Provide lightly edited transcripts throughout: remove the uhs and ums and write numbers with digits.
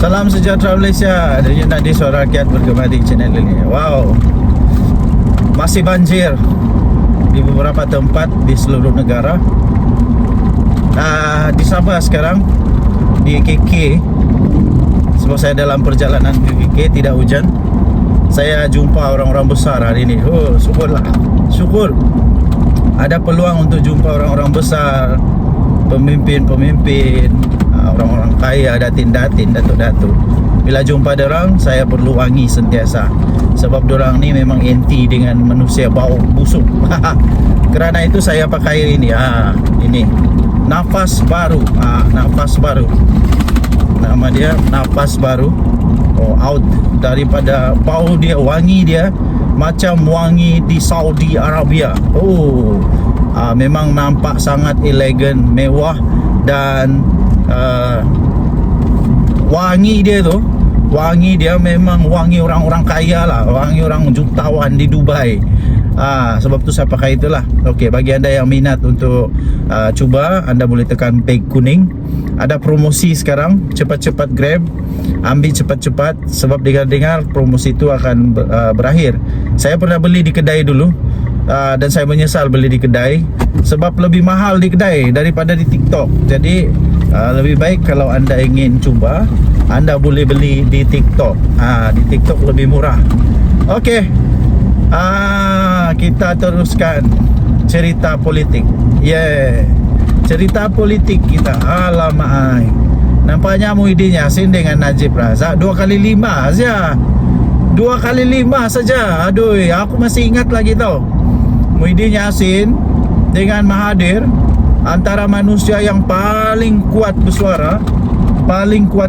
Salam sejahtera Malaysia. Dari Nadi Suara Rakyat bergema di channel ini. Wow, masih banjir di beberapa tempat di seluruh negara. Di Sabah sekarang, di KK, sebab saya dalam perjalanan ke KK, tidak hujan. Saya jumpa orang-orang besar hari ini. Oh, syukurlah, syukur ada peluang untuk jumpa orang-orang besar, pemimpin-pemimpin, orang-orang kaya, datin-datin, datuk-datuk. Bila jumpa dorang, saya perlu wangi sentiasa, sebab dorang ni memang anti dengan manusia bau busuk. Kerana itu saya pakai ini. Ini nafas baru. Nafas baru. Nama dia nafas baru. Out daripada bau dia, wangi dia macam wangi di Saudi Arabia. Memang nampak sangat elegan, mewah, dan wangi dia tu, wangi dia memang wangi orang-orang kaya lah, wangi orang jutawan di Dubai. Sebab tu saya pakai itulah. Okey, bagi anda yang minat untuk cuba, anda boleh tekan peg kuning. Ada promosi sekarang, cepat-cepat grab, ambil cepat-cepat, sebab dengar-dengar promosi itu akan berakhir. Saya pernah beli di kedai dulu, dan saya menyesal beli di kedai, sebab lebih mahal di kedai daripada di TikTok. Jadi lebih baik kalau anda ingin cuba, anda boleh beli di TikTok. Di TikTok lebih murah. Okey, kita teruskan cerita politik. Cerita politik kita. Alamak, nampaknya Muhyiddin Yassin dengan Najib Razak 2 kali 5 saja. 2 kali 5 saja. Aduh, aku masih ingat lagi tau. Muhyiddin Yassin dengan Mahathir antara manusia yang paling kuat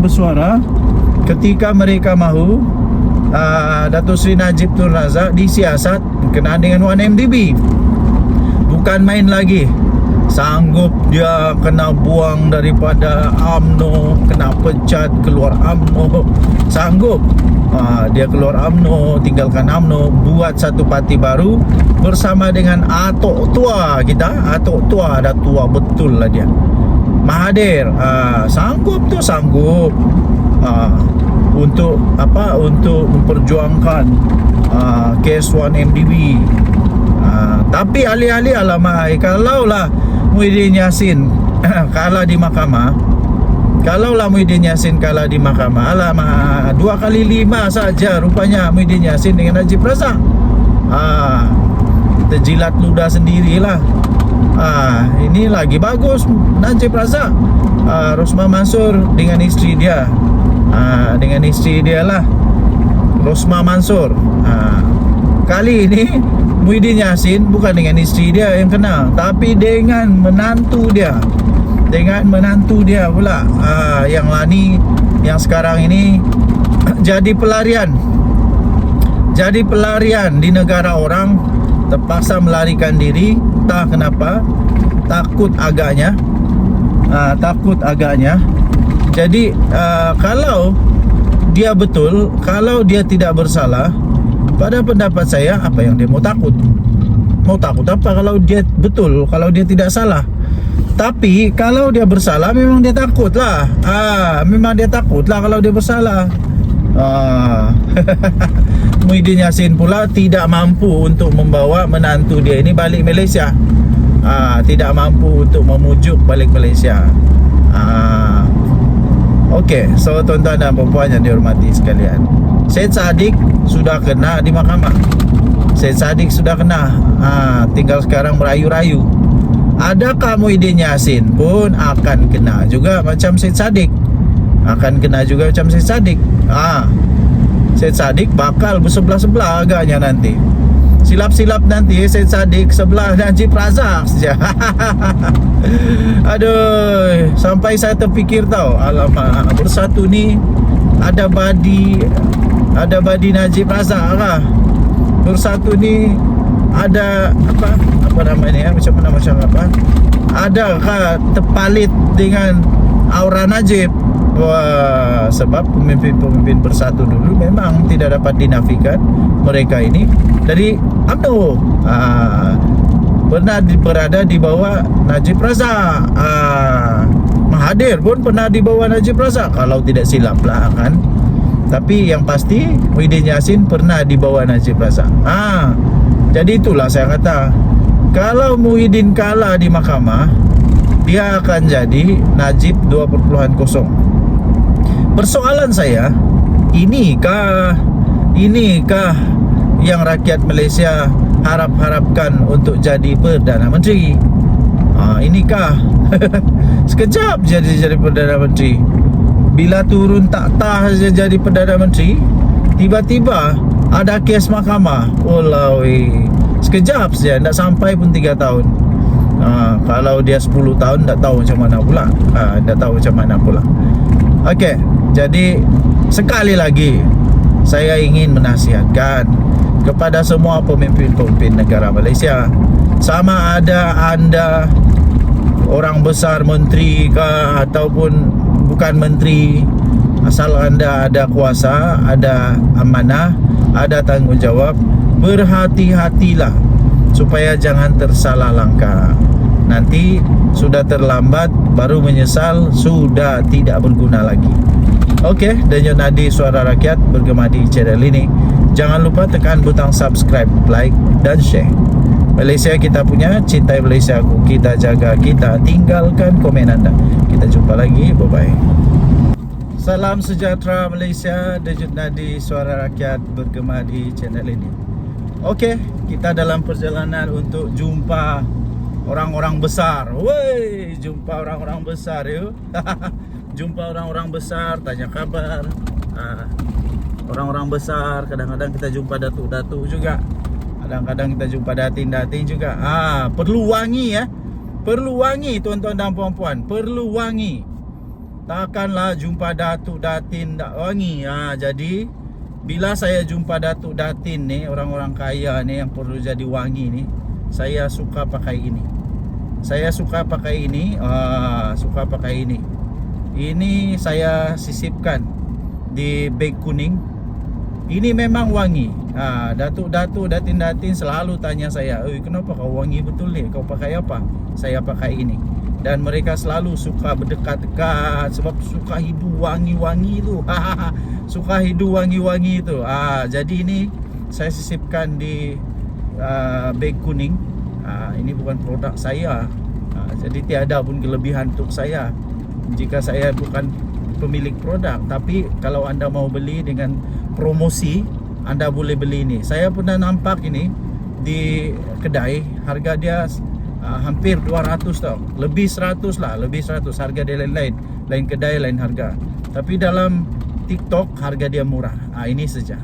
bersuara, ketika mereka mahu Datuk Seri Najib Tun Razak disiasat kenaan dengan 1MDB. Bukan main lagi. Sanggup dia kena buang daripada UMNO, kena pecat, keluar UMNO. Sanggup dia keluar UMNO, tinggalkan UMNO, buat satu parti baru bersama dengan atok tua kita. Atok tua, dah tua betul lah dia, Mahathir. Sanggup untuk apa? Untuk memperjuangkan kes 1MDB. Tapi alih-alih, alamak, kalaulah Muhyiddin Yassin kalah di mahkamah, alamak, 2 kali 5 saja rupanya Muhyiddin Yassin dengan Najib Razak. Terjilat ludah sendirilah. Ini lagi bagus Najib Razak. Rosmah Mansur dengan isteri dia. Dengan isteri dia lah, Rosmah Mansur. Kali ini Muhyiddin Yassin bukan dengan isteri dia yang kena, tapi dengan menantu dia. Pula. Yang Lani, yang sekarang ini jadi pelarian di negara orang, terpaksa melarikan diri. Entah kenapa, takut agaknya. Jadi kalau dia betul, kalau dia tidak bersalah, pada pendapat saya, apa yang dia mau takut? Mau takut apa kalau dia betul, kalau dia tidak salah? Tapi kalau dia bersalah, memang dia takut lah. Memang dia takut lah kalau dia bersalah. Muhyiddin Yassin pula tidak mampu untuk membawa menantu dia ini balik Malaysia. Tidak mampu untuk memujuk balik Malaysia. Okey, so tuan-tuan dan puan yang dihormati sekalian, Syed Saddiq sudah kena di mahkamah. Tinggal sekarang merayu-rayu. Adakah Muhyiddin Yassin pun akan kena juga macam Syed Saddiq? Syed Saddiq bakal bersebelah-sebelah agaknya nanti. Silap-silap nanti Syed Saddiq sebelah Najib Razak saja. Aduh, sampai saya terfikir tau, alamak, Bersatu ni ada badi Najib Razak lah. Bersatu ni ada apa namanya, macam apa? Adakah terpalit dengan aura Najib? Wah, sebab pemimpin-pemimpin Bersatu dulu memang tidak dapat dinafikan mereka ini dari UMNO. Pernah berada di bawah Najib Razak. Mahathir pun pernah di bawah Najib Razak kalau tidak silap lah kan. Tapi yang pasti Muhyiddin Yassin pernah di bawah Najib Razak. Jadi itulah saya kata, kalau Muhyiddin kalah di mahkamah, dia akan jadi Najib 2.0. Persoalan saya, inikah yang rakyat Malaysia harapkan untuk jadi Perdana Menteri? Inikah sekejap jadi Perdana Menteri, bila turun takhta saja jadi Perdana Menteri, tiba-tiba ada kes mahkamah. Wallahi, sekejap saja, tak sampai pun 3 tahun. Kalau dia 10 tahun, tak tahu macam mana pula. Okey, jadi sekali lagi saya ingin menasihatkan kepada semua pemimpin-pemimpin negara Malaysia, sama ada anda orang besar, menteri kah ataupun bukan menteri, asal anda ada kuasa, ada amanah, ada tanggungjawab, berhati-hatilah supaya jangan tersalah langkah. Nanti sudah terlambat, baru menyesal, sudah tidak berguna lagi. Okey, Denyut Nadi Suara Rakyat bergema di channel ini. Jangan lupa tekan butang subscribe, like dan share. Malaysia kita punya, cintai Malaysia aku, kita jaga, kita tinggalkan komen anda. Kita jumpa lagi, bye-bye. Salam sejahtera Malaysia, Denyut Nadi Suara Rakyat bergema di channel ini. Okey, kita dalam perjalanan untuk jumpa orang-orang besar. Woi, jumpa orang-orang besar yuk. Jumpa orang-orang besar, tanya kabar. Orang-orang besar, kadang-kadang kita jumpa datuk-datuk juga. Kadang-kadang kita jumpa datin-datin juga. Perlu wangi ya. Perlu wangi tuan-tuan dan puan-puan. Perlu wangi. Takkanlah jumpa datuk-datin tak wangi. Jadi bila saya jumpa datuk-datin ni, orang-orang kaya ni yang perlu jadi wangi ni, saya suka pakai ini. Suka pakai ini. Ini saya sisipkan di beg kuning. Ini memang wangi. Datuk-datuk, datin-datin selalu tanya saya, kenapa kau wangi betul ni? Kau pakai apa? Saya pakai ini. Dan mereka selalu suka berdekat-dekat sebab suka hidu wangi-wangi tu. Suka hidu wangi-wangi tu. Jadi ini saya sisipkan di beg kuning. Ini bukan produk saya. Jadi tiada pun kelebihan untuk saya jika saya bukan pemilik produk. Tapi kalau anda mau beli dengan promosi, anda boleh beli ini. Saya pernah nampak ini di kedai, harga dia hampir 200 tau. Lebih 100 lah, lebih 100. Harga dia lain kedai lain harga. Tapi dalam TikTok harga dia murah. Ini saja.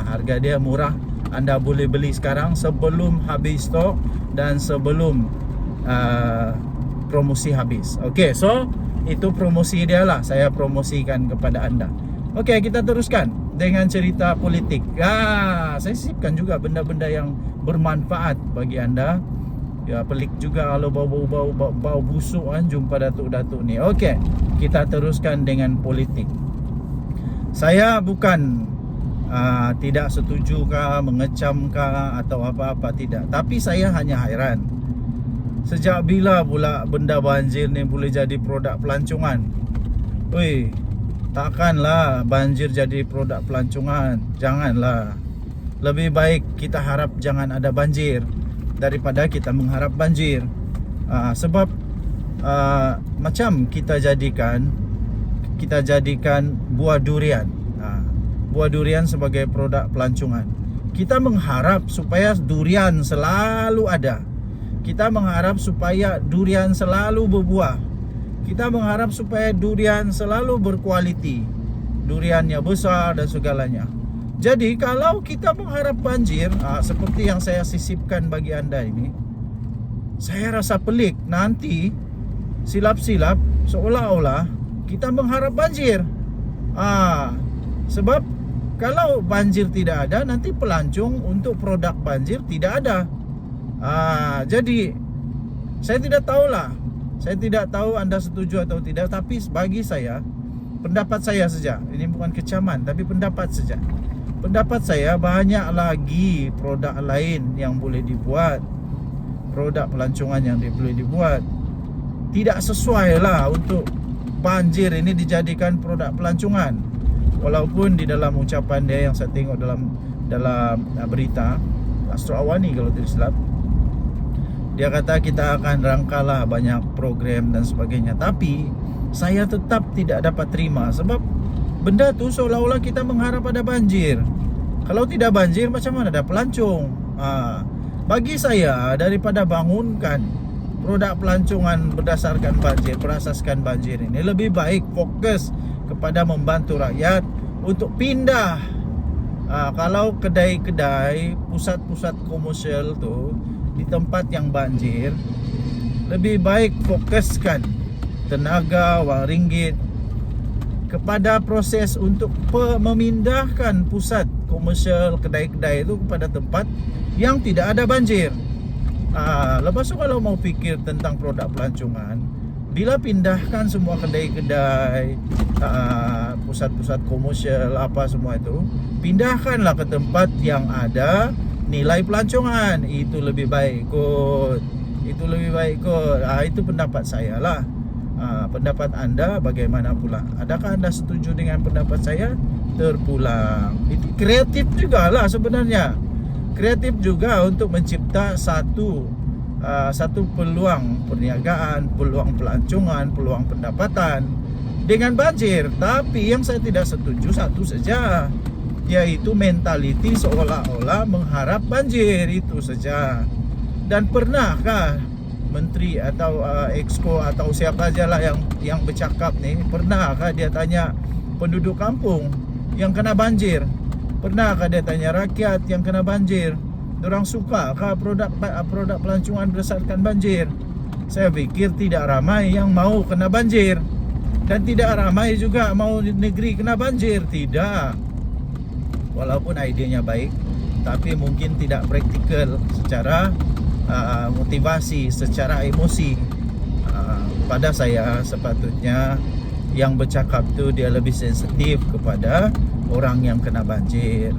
Harga dia murah. Anda boleh beli sekarang sebelum habis stok dan sebelum promosi habis. Okey, so itu promosi dia lah. Saya promosikan kepada anda. Okey, kita teruskan dengan cerita politik. Saya sisipkan juga benda-benda yang bermanfaat bagi anda. Ya, pelik juga kalau bau busuk kan jumpa datuk-datuk ni. Okey, kita teruskan dengan politik. Saya bukan tidak setuju kah, mengecam kah atau apa-apa, tidak. Tapi saya hanya hairan. Sejak bila pula benda banjir ni boleh jadi produk pelancongan? Takkanlah banjir jadi produk pelancongan. Janganlah. Lebih baik kita harap jangan ada banjir daripada kita mengharap banjir. Sebab macam kita jadikan buah durian. Buah durian sebagai produk pelancongan. Kita mengharap supaya durian selalu ada. Kita mengharap supaya durian selalu berbuah. Kita mengharap supaya durian selalu berkualiti. Duriannya besar dan segalanya. Jadi kalau kita mengharap banjir, seperti yang saya sisipkan bagi anda ini, saya rasa pelik. Nanti silap-silap seolah-olah kita mengharap banjir. Sebab kalau banjir tidak ada, nanti pelancong untuk produk banjir tidak ada. Jadi saya tidak tahulah. Saya tidak tahu anda setuju atau tidak. Tapi bagi saya, pendapat saya saja, ini bukan kecaman, tapi pendapat saja. Pendapat saya, banyak lagi produk lain yang boleh dibuat. Produk pelancongan yang boleh dibuat. Tidak sesuai lah untuk banjir ini dijadikan produk pelancongan. Walaupun di dalam ucapan dia yang saya tengok dalam berita Astro Awani kalau tidak silap, dia kata kita akan rangkalah banyak program dan sebagainya. Tapi saya tetap tidak dapat terima, sebab benda tu seolah-olah kita mengharap ada banjir. Kalau tidak banjir, macam mana ada pelancong? Bagi saya, daripada bangunkan produk pelancongan berdasarkan banjir, berasaskan banjir ini, lebih baik fokus kepada membantu rakyat untuk pindah. Kalau kedai-kedai, pusat-pusat komersial tu di tempat yang banjir, lebih baik fokuskan tenaga, wang ringgit kepada proses untuk memindahkan pusat komersial, kedai-kedai itu kepada tempat yang tidak ada banjir. Lepas tu kalau mau fikir tentang produk pelancongan, bila pindahkan semua kedai-kedai, pusat-pusat komersial, apa semua itu, pindahkanlah ke tempat yang ada nilai pelancongan. Itu lebih baik kot. Itu pendapat saya lah. Pendapat anda bagaimana pula? Adakah anda setuju dengan pendapat saya? Terpulang. Itu kreatif juga lah sebenarnya. Kreatif juga untuk mencipta satu peluang perniagaan, peluang pelancongan, peluang pendapatan dengan banjir. Tapi yang saya tidak setuju satu saja, yaitu mentaliti seolah-olah mengharap banjir, itu saja. Dan pernahkah menteri atau exco atau siapa saja lah yang bercakap ni, pernahkah dia tanya penduduk kampung yang kena banjir? Pernahkah dia tanya rakyat yang kena banjir, dorang sukakah produk pelancongan berdasarkan banjir? Saya fikir tidak ramai yang mau kena banjir, dan tidak ramai juga mau negeri kena banjir. Tidak. Walaupun idenya baik, tapi mungkin tidak praktikal secara motivasi, secara emosi. Pada saya sepatutnya yang bercakap tu dia lebih sensitif kepada orang yang kena banjir.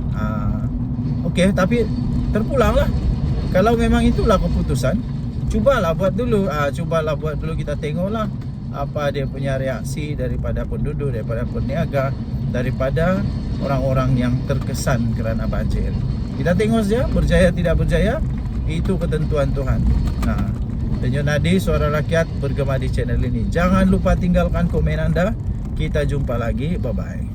Okey, tapi terpulanglah. Kalau memang itulah keputusan, cubalah buat dulu. Kita tengoklah apa dia punya reaksi daripada penduduk, daripada peniaga, daripada orang-orang yang terkesan kerana banjir. Kita tengok saja, berjaya tidak berjaya, itu ketentuan Tuhan. Denyut nadi suara rakyat bergema di channel ini. Jangan lupa tinggalkan komen anda. Kita jumpa lagi. Bye bye.